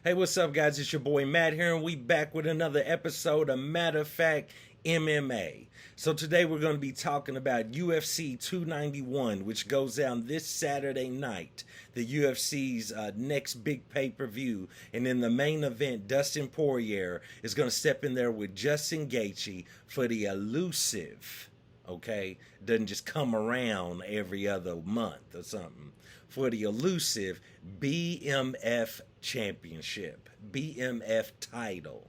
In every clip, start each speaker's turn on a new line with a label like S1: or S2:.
S1: Hey, what's up, guys? It's your boy Matt here, and we back with another episode of Matter of Fact MMA. So today we're going to be talking about UFC 291, which goes down this Saturday night, the UFC's next big pay-per-view. And in the main event, Dustin Poirier is going to step in there with Justin Gaethje for the elusive, okay, doesn't just come around every other month or something, for the elusive BMF championship, BMF title,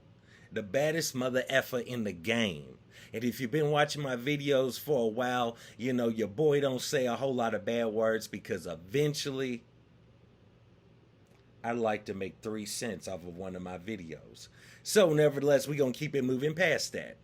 S1: the baddest mother effer in the game. And if you've been watching my videos for a while, you know your boy don't say a whole lot of bad words, because eventually I'd like to make 3 cents off of one of my videos. So nevertheless, we're going to keep it moving past that.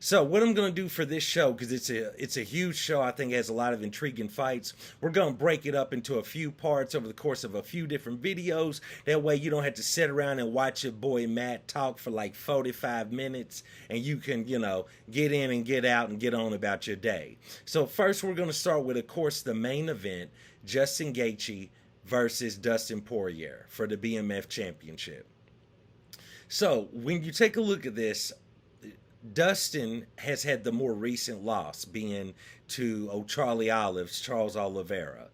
S1: So what I'm going to do for this show, because it's a huge show, I think it has a lot of intriguing fights, we're going to break it up into a few parts over the course of a few different videos. That way you don't have to sit around and watch your boy Matt talk for like 45 minutes, and you can, get in and get out and get on about your day. So first we're going to start with, of course, the main event, Justin Gaethje versus Dustin Poirier for the BMF championship. So when you take a look at this, Dustin has had the more recent loss, being to Charles Oliveira.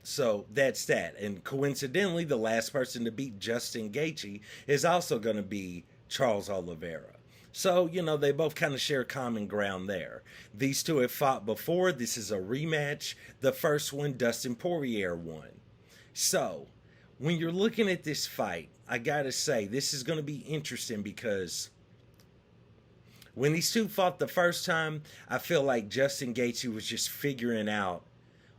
S1: So that's that. And coincidentally, the last person to beat Justin Gaethje is also going to be Charles Oliveira. So, they both kind of share common ground there. These two have fought before. This is a rematch. The first one, Dustin Poirier won. So, when you're looking at this fight, I gotta say, this is going to be interesting, because when these two fought the first time, I feel like Justin Gaethje was just figuring out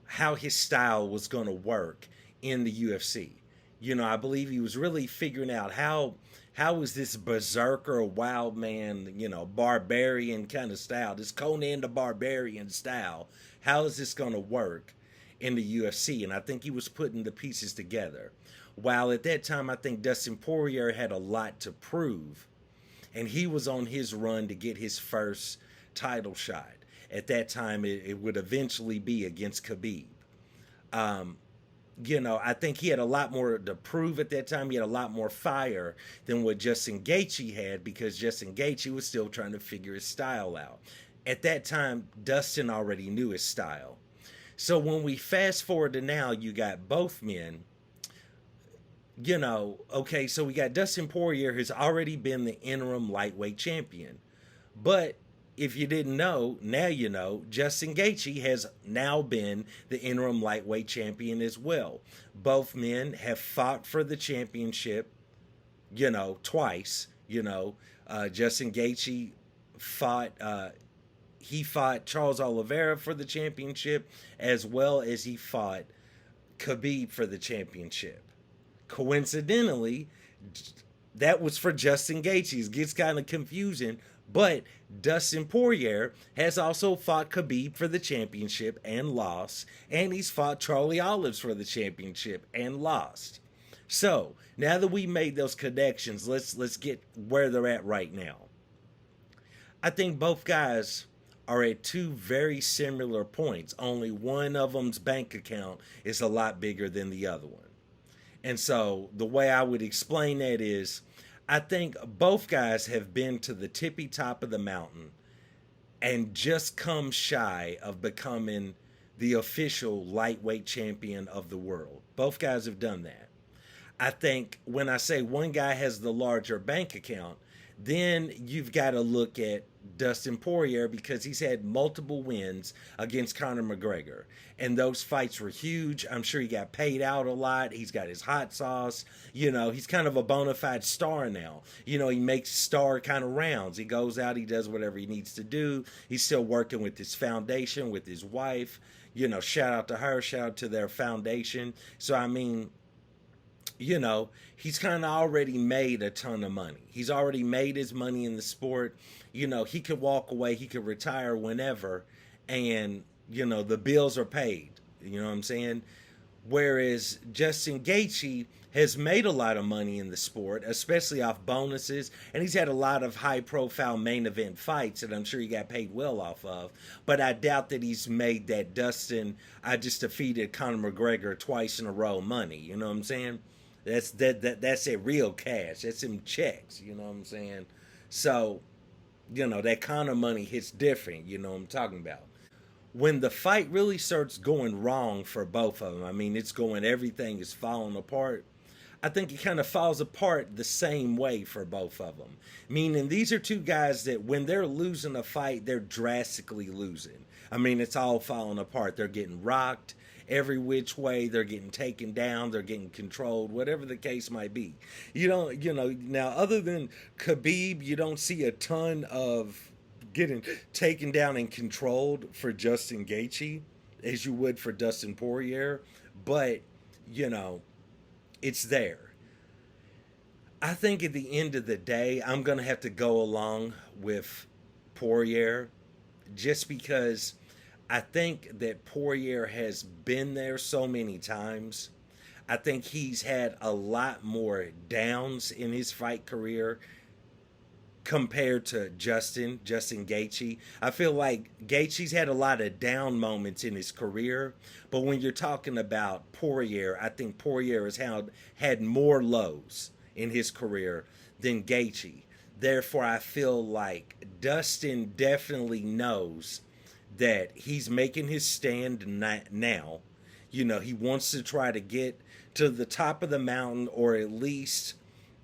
S1: how his style was going to work in the UFC. I believe he was really figuring out how is this berserker, wild man, barbarian kind of style, this Conan the Barbarian style, how is this going to work in the UFC? And I think he was putting the pieces together. While at that time, I think Dustin Poirier had a lot to prove, and he was on his run to get his first title shot. At that time, it would eventually be against Khabib. I think he had a lot more to prove at that time. He had a lot more fire than what Justin Gaethje had, because Justin Gaethje was still trying to figure his style out. At that time, Dustin already knew his style. So when we fast forward to now, you got both men. Okay, so we got Dustin Poirier, who's already been the interim lightweight champion. But if you didn't know, now you know, Justin Gaethje has now been the interim lightweight champion as well. Both men have fought for the championship, twice. Justin Gaethje fought Charles Oliveira for the championship, as well as he fought Khabib for the championship. Coincidentally, that was for Justin Gaethje. It gets kind of confusing, but Dustin Poirier has also fought Khabib for the championship and lost, and he's fought Charlie Olives for the championship and lost. So now that we made those connections, let's get where they're at right now. I think both guys are at two very similar points. Only one of them's bank account is a lot bigger than the other one. And so the way I would explain that is, I think both guys have been to the tippy top of the mountain and just come shy of becoming the official lightweight champion of the world. Both guys have done that. I think when I say one guy has the larger bank account, then you've got to look at Dustin Poirier, because he's had multiple wins against Conor McGregor, and those fights were huge. I'm sure he got paid out a lot. He's got his hot sauce. He's kind of a bona fide star now. He makes star kind of rounds. He goes out, he does whatever he needs to do. He's still working with his foundation, with his wife. Shout out to her, shout out to their foundation. So I mean, he's kind of already made a ton of money. He's already made his money in the sport. He could walk away, he could retire whenever, and, the bills are paid. You know what I'm saying? Whereas Justin Gaethje has made a lot of money in the sport, especially off bonuses, and he's had a lot of high-profile main event fights that I'm sure he got paid well off of. But I doubt that he's made that Dustin, I just defeated Conor McGregor twice in a row money. You know what I'm saying? That's that real cash. That's them checks. You know what I'm saying? So, that kind of money hits different. You know what I'm talking about? When the fight really starts going wrong for both of them, I mean, everything is falling apart. I think it kind of falls apart the same way for both of them. Meaning, these are two guys that when they're losing a fight, they're drastically losing. I mean, it's all falling apart. They're getting rocked every which way. They're getting taken down. They're getting controlled, whatever the case might be. Now, other than Khabib, you don't see a ton of getting taken down and controlled for Justin Gaethje as you would for Dustin Poirier. But, it's there. I think at the end of the day, I'm going to have to go along with Poirier just because I think that Poirier has been there so many times. I think he's had a lot more downs in his fight career compared to Justin Gaethje. I feel like Gaethje's had a lot of down moments in his career, but when you're talking about Poirier, I think Poirier has had more lows in his career than Gaethje. Therefore, I feel like Dustin definitely knows that he's making his stand now. He wants to try to get to the top of the mountain, or at least,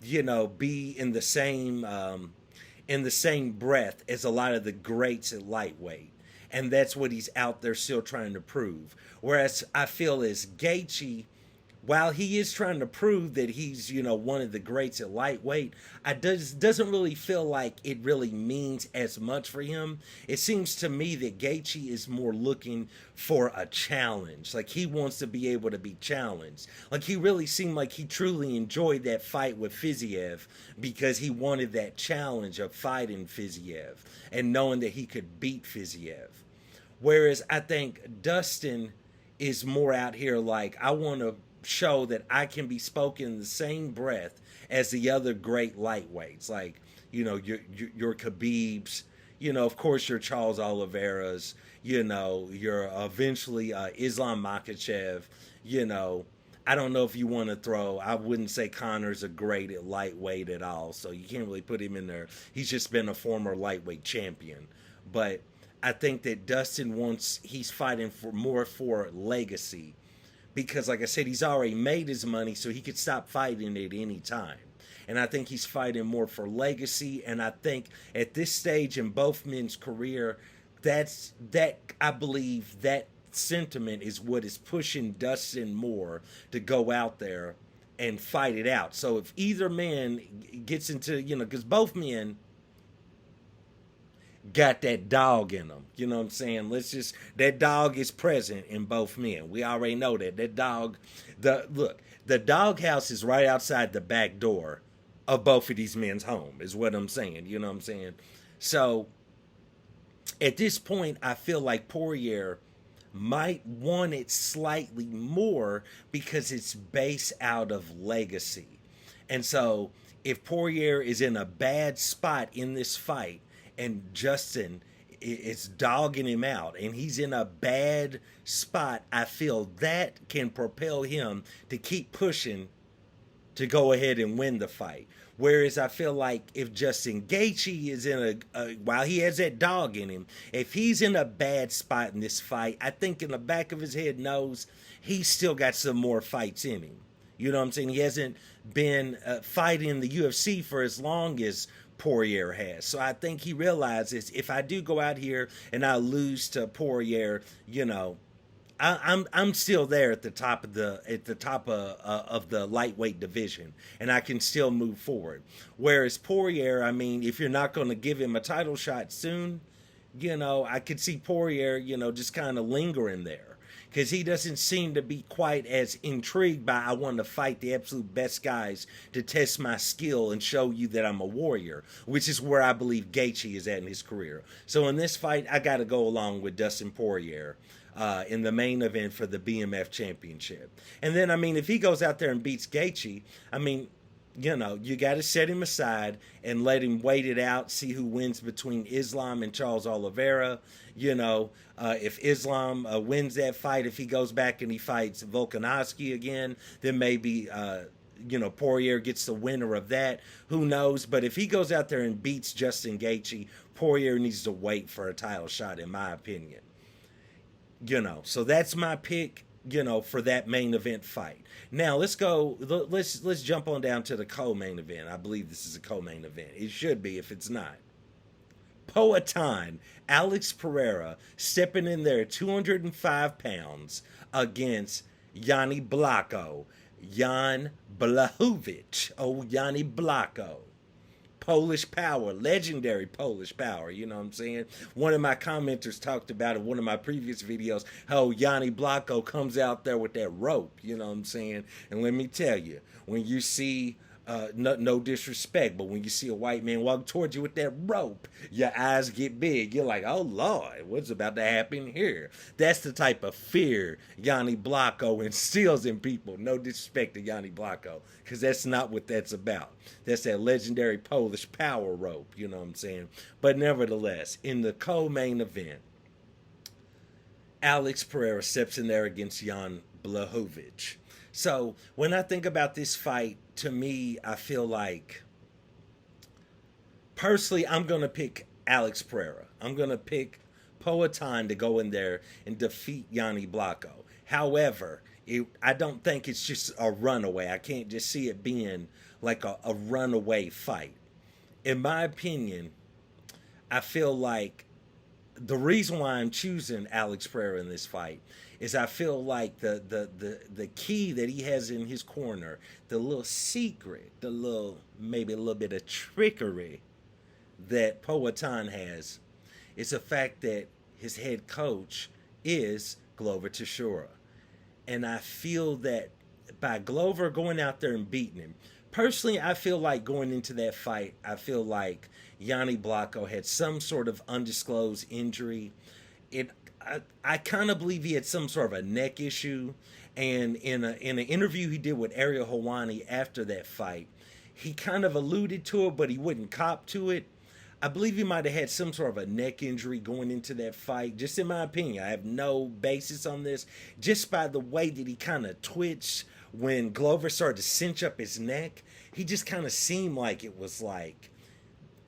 S1: be in the same breath as a lot of the greats at lightweight. And that's what he's out there still trying to prove. Whereas I feel as Gaethje, while he is trying to prove that he's, one of the greats at lightweight, doesn't really feel like it really means as much for him. It seems to me that Gaethje is more looking for a challenge. Like, he wants to be able to be challenged. Like, he really seemed like he truly enjoyed that fight with Fiziev because he wanted that challenge of fighting Fiziev and knowing that he could beat Fiziev. Whereas I think Dustin is more out here like, I want to show that I can be spoken in the same breath as the other great lightweights, like your Khabibs, of course your Charles Oliveira's, your eventually Islam Makhachev. I don't know if you want to throw. I wouldn't say Connor's a great at lightweight at all, so you can't really put him in there. He's just been a former lightweight champion, but I think that he's fighting for legacy. Because, like I said, he's already made his money, so he could stop fighting at any time. And I think he's fighting more for legacy. And I think at this stage in both men's career, I believe that sentiment is what is pushing Dustin more to go out there and fight it out. So if either man gets into, because both men got that dog in them. You know what I'm saying? That dog is present in both men. We already know that. That dog, the doghouse is right outside the back door of both of these men's home, is what I'm saying. You know what I'm saying? So, at this point, I feel like Poirier might want it slightly more because it's based out of legacy. And so, if Poirier is in a bad spot in this fight, and Justin is dogging him out, and he's in a bad spot, I feel that can propel him to keep pushing to go ahead and win the fight. Whereas I feel like if Justin Gaethje is while he has that dog in him, if he's in a bad spot in this fight, I think in the back of his head knows he's still got some more fights in him. You know what I'm saying? He hasn't been fighting in the UFC for as long as Poirier has. So I think he realizes if I do go out here and I lose to Poirier, I'm still there at the top of the lightweight division, and I can still move forward. Whereas Poirier, I mean, if you're not going to give him a title shot soon, I could see Poirier, just kind of lingering there. Because he doesn't seem to be quite as intrigued by, I want to fight the absolute best guys to test my skill and show you that I'm a warrior, which is where I believe Gaethje is at in his career. So in this fight, I got to go along with Dustin Poirier in the main event for the BMF championship. And then, I mean, if he goes out there and beats Gaethje, I mean, you got to set him aside and let him wait it out, see who wins between Islam and Charles Oliveira. If Islam wins that fight, if he goes back and he fights Volkanovski again, then maybe Poirier gets the winner of that. Who knows? But if he goes out there and beats Justin Gaethje, Poirier needs to wait for a title shot, in my opinion. So that's my pick, for that main event fight. Now let's go. Let's jump on down to the co-main event. I believe this is a co-main event. It should be if it's not. Poatan, Alex Pereira stepping in there, 205 pounds against Jan Blachowicz. Oh, Jan Blachowicz. Polish power, legendary Polish power, you know what I'm saying? One of my commenters talked about in one of my previous videos how Jan Blachowicz comes out there with that rope, you know what I'm saying? And let me tell you, when you see, no disrespect, but when you see a white man walk towards you with that rope, your eyes get big. You're like, oh Lord, what's about to happen here? That's the type of fear Jan Blachowicz instills in people. No disrespect to Jan Blachowicz, because that's not what that's about. That's that legendary Polish power rope, you know what I'm saying? But nevertheless, in the co-main event, Alex Pereira steps in there against Jan Blachowicz. So when I think about this fight, to me, I feel like, personally, I'm going to pick Alex Pereira. I'm going to pick Poatan to go in there and defeat Jan Blachowicz. However, I don't think it's just a runaway. I can't just see it being like a runaway fight. In my opinion, I feel like the reason why I'm choosing Alex Pereira in this fight is I feel like the key that he has in his corner, the little secret, maybe a little bit of trickery that Poatan has, is the fact that his head coach is Glover Teixeira. And I feel that by Glover going out there and beating him, personally, I feel like going into that fight, I feel like Jan Blachowicz had some sort of undisclosed injury. I kind of believe he had some sort of a neck issue, and in an interview he did with Ariel Helwani after that fight, he kind of alluded to it, but he wouldn't cop to it. I believe he might have had some sort of a neck injury going into that fight, just in my opinion. I have no basis on this, just by the way that he kind of twitched when Glover started to cinch up his neck. He just kind of seemed like it was like,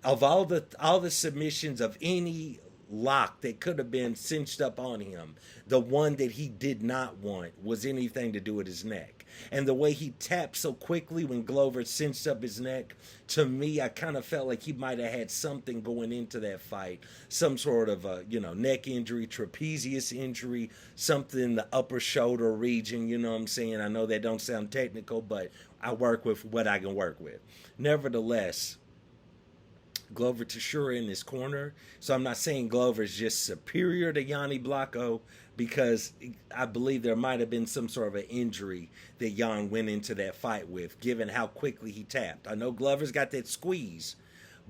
S1: of all the submissions of any lock that could have been cinched up on him, the one that he did not want was anything to do with his neck. And the way he tapped so quickly when Glover cinched up his neck, to me, I kind of felt like he might have had something going into that fight, some sort of a neck injury, trapezius injury, something in the upper shoulder region, you know what I'm saying? I know that don't sound technical, but I work with what I can work with. Nevertheless, Glover Teixeira in his corner. So I'm not saying Glover is just superior to Jan Blachowicz, because I believe there might have been some sort of an injury that Jan went into that fight with, given how quickly he tapped. I know Glover's got that squeeze,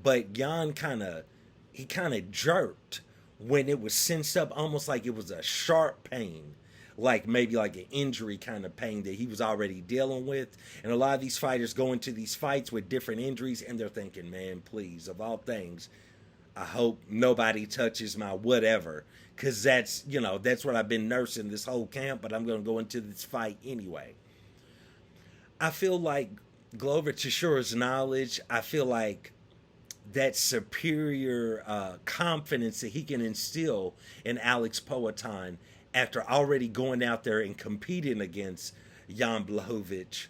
S1: but Jan kind of jerked when it was cinched up, almost like it was a sharp pain, like maybe like an injury kind of pain that he was already dealing with. And a lot of these fighters go into these fights with different injuries, and they're thinking, man, please, of all things, I hope nobody touches my whatever, because that's what I've been nursing this whole camp, but I'm going to go into this fight anyway. I feel like Glover Teixeira's knowledge, I feel like that superior confidence that he can instill in Alex Poatan after already going out there and competing against Jan Blachowicz,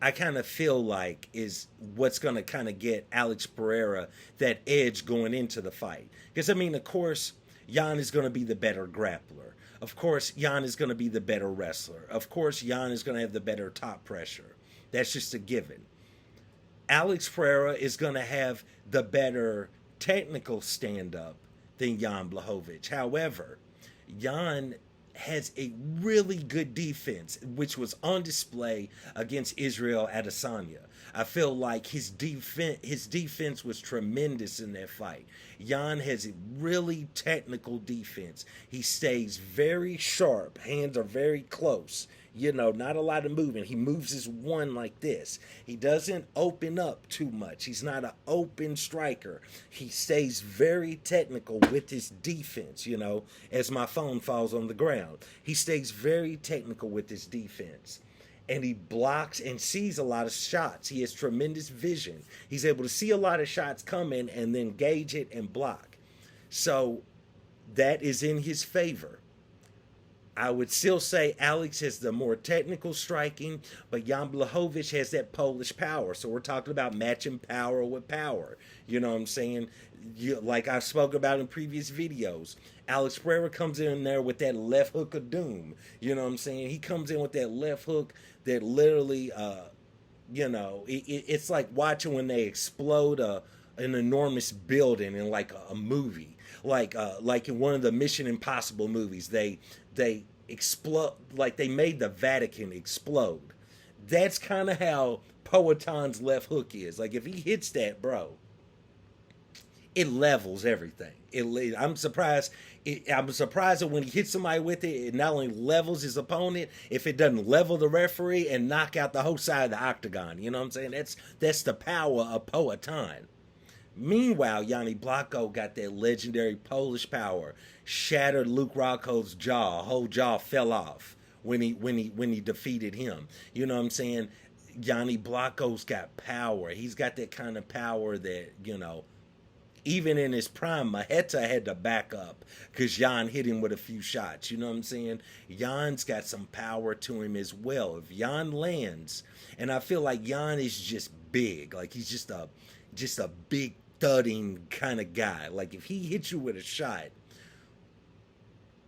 S1: I kind of feel like is what's going to kind of get Alex Pereira that edge going into the fight. Because, of course, Jan is going to be the better grappler. Of course, Jan is going to be the better wrestler. Of course, Jan is going to have the better top pressure. That's just a given. Alex Pereira is going to have the better technical stand-up than Jan Blachowicz. However, Jan has a really good defense, which was on display against Israel Adesanya. I feel like his defense was tremendous in that fight. Jan has a really technical defense. He stays very sharp. Hands are very close. Not a lot of movement. He moves his one like this. He doesn't open up too much. He's not an open striker. He stays very technical with his defense, as my phone falls on the ground. He stays very technical with his defense. and he blocks and sees a lot of shots. He has tremendous vision. He's able to see a lot of shots coming and then gauge it and block. So that is in his favor. I would still say Alex has the more technical striking, but Jan Blachowicz has that Polish power. So we're talking about matching power with power. You know what I'm saying? Like I spoke about in previous videos, Alex Pereira comes in there with that left hook of doom. You know what I'm saying? He comes in with that left hook that literally, it's like watching when they explode an enormous building in like a movie. Like in one of the Mission Impossible movies, they explode, like they made the Vatican explode. That's kind of how Poatan's left hook is. Like if he hits that, bro, it levels everything. I'm surprised that when he hits somebody with it, it not only levels his opponent, if it doesn't level the referee and knock out the whole side of the octagon. You know what I'm saying? That's the power of Poatan. Meanwhile, Jan Blachowicz got that legendary Polish power. Shattered Luke Rockhold's jaw. Whole jaw fell off when he defeated him. You know what I'm saying? Jan Blachowicz got power. He's got that kind of power that, even in his prime, Maheta had to back up because Jan hit him with a few shots. You know what I'm saying? Jan's got some power to him as well. If Jan lands, and I feel like Jan is just big. Like he's just a big thudding kind of guy. Like if he hits you with a shot,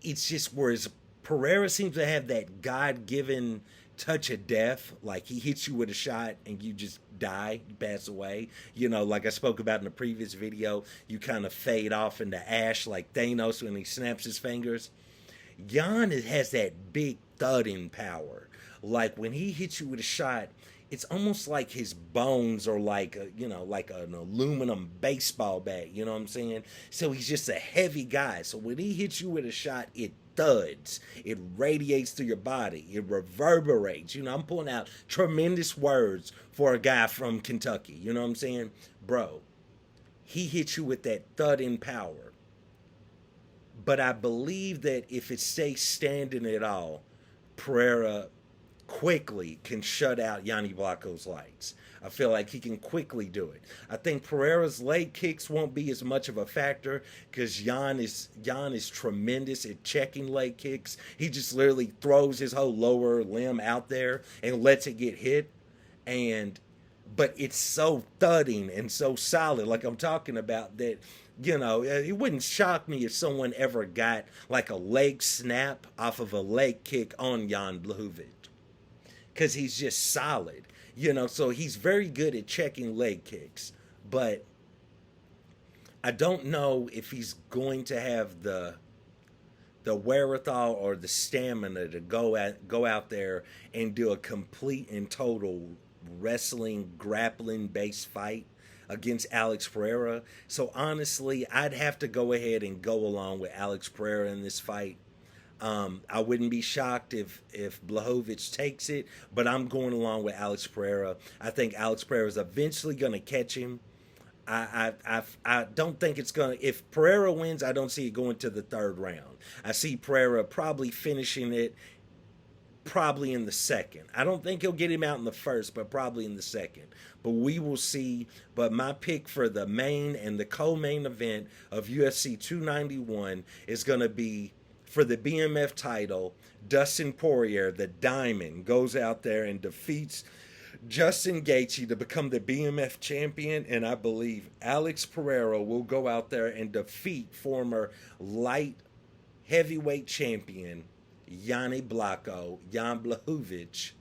S1: it's just whereas Pereira seems to have that God-given touch of death. Like he hits you with a shot and you just die, you pass away. Like I spoke about in the previous video, you kind of fade off into ash like Thanos when he snaps his fingers. Jan has that big thudding power. Like when he hits you with a shot, it's almost like his bones are like like an aluminum baseball bat. You know what I'm saying? So he's just a heavy guy. So when he hits you with a shot, it thuds. It radiates through your body. It reverberates. I'm pulling out tremendous words for a guy from Kentucky. You know what I'm saying? Bro, he hits you with that thudding power. But I believe that if it stays standing at all, Pereira quickly can shut out Jan Blachowicz lights. I feel like he can quickly do it. I think Pereira's leg kicks won't be as much of a factor because Jan is tremendous at checking leg kicks. He just literally throws his whole lower limb out there and lets it get hit. But it's so thudding and so solid, like I'm talking about, that it wouldn't shock me if someone ever got like a leg snap off of a leg kick on Jan Blachowicz. Because he's just solid, so he's very good at checking leg kicks. But I don't know if he's going to have the wherewithal or the stamina to go out there and do a complete and total wrestling, grappling-based fight against Alex Pereira. So honestly, I'd have to go ahead and go along with Alex Pereira in this fight. I wouldn't be shocked if Blachowicz takes it, but I'm going along with Alex Pereira. I think Alex Pereira is eventually going to catch him. I don't think it's going to... If Pereira wins, I don't see it going to the third round. I see Pereira probably finishing it probably in the second. I don't think he'll get him out in the first, but probably in the second. But we will see. But my pick for the main and the co-main event of UFC 291 is going to be... For the BMF title, Dustin Poirier, the Diamond, goes out there and defeats Justin Gaethje to become the BMF champion. And I believe Alex Pereira will go out there and defeat former light heavyweight champion Jan Blachowicz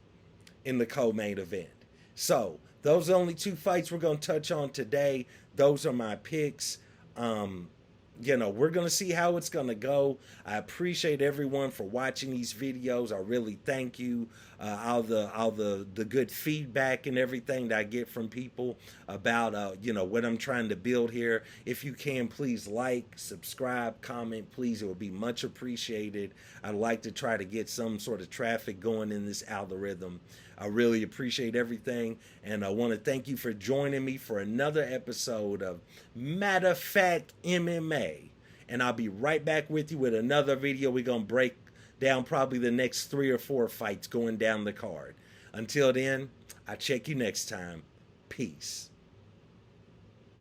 S1: in the co-main event. So those are the only two fights we're going to touch on today. Those are my picks. We're going to see how it's going to go. I appreciate everyone for watching these videos. I really thank you. All the good feedback and everything that I get from people about, what I'm trying to build here. If you can, please like, subscribe, comment, please. It would be much appreciated. I'd like to try to get some sort of traffic going in this algorithm. I really appreciate everything, and I want to thank you for joining me for another episode of Matter of Fact MMA. And I'll be right back with you with another video. We're going to break down probably the next 3 or 4 fights going down the card. Until then, I'll check you next time. Peace.